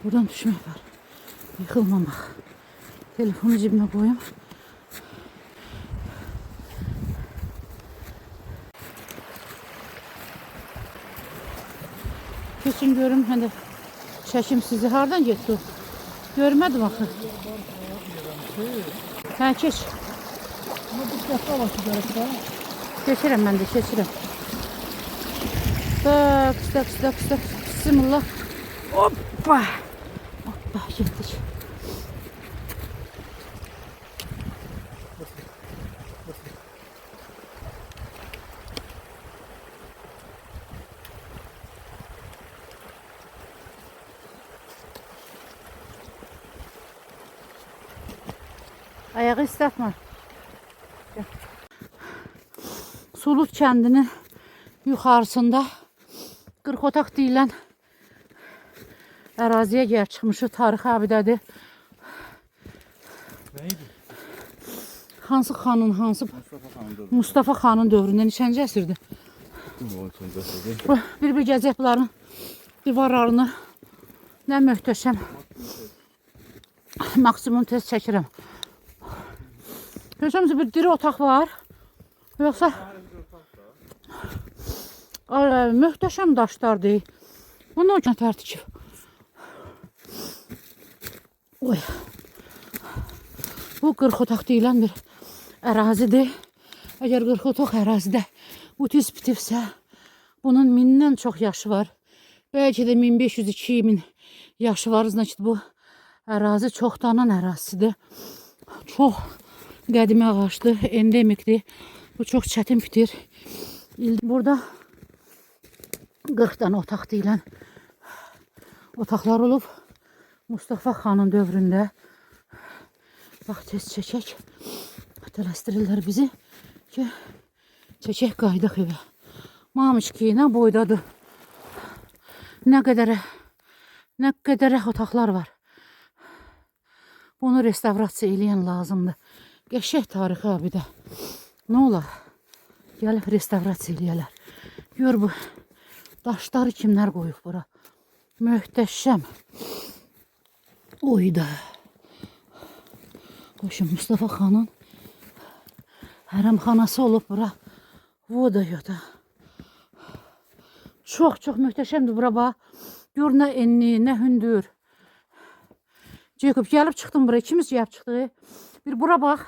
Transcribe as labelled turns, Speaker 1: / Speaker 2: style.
Speaker 1: Buradan düşmek var. Yıkılmamak. Telefonu cebime koyayım. Geçin görüm hadi. Çekim sizi hardan getdi? Görmedim axı. Hə, keç.
Speaker 2: Ama dikkatli olması gerekiyor.
Speaker 1: Keçirəm mən də, keçirəm. Stop. Bismillah. Hoppa. Hoppa, getdik. Ayağı ıslatma. Sulut kəndinin yuxarısında 40 otaq deyilən əraziyə gəl çıxmışıq. Tarixi abidədir.
Speaker 2: Neydi?
Speaker 1: Hansı xanın, hansı Mustafa xanın dövründə neçənci əsrdir? Bir gəzək bunların divarlarını. Nə möhtəşəm. Maksimum tez çəkirəm. Görürsünüz bir diri otaq var. Yoxsa möhtəşəm daşlardır. Bunun üçün tərtib. Oy. Bu 40 otaq deyilən bir ərazidir. Əgər 40 otaq ərazidə bu tüz bitirsə, bunun 1000-dən çox yaşı var. Bəlkə də 1500-2000 yaşı var. Значит, bu ərazi çoxdanan ərazisidir. Çox qədimi ağaçdır, endemikdir. Bu çox çətin bitir. Burada 40 dənə otaq deyilən otaqlar olub. Mustafa xanın dövründə. Bax, tez çəkək. Tələstirirlər bizi ki, çəkək qaydaq evə. Mamışki, nə boydadır. Nə qədərə otaqlar var. Bunu restavrasiya eləyən lazımdır. Qəşəng tarixi abidə. Nə olar? Gəlib restavrasiya eləyərlər. Gör bu daşları kimlər qoyub bura. Möhtəşəm. Oyda. Qoşun Mustafa xanın hərəmxanası olub bura. Voda yoda. Çox möhtəşəmdir bura bax. Gör nə enli, nə hündür. Jacob gəlib çıxdım buraya. İkimiz gəlib çıxdıq. Bir bura bax.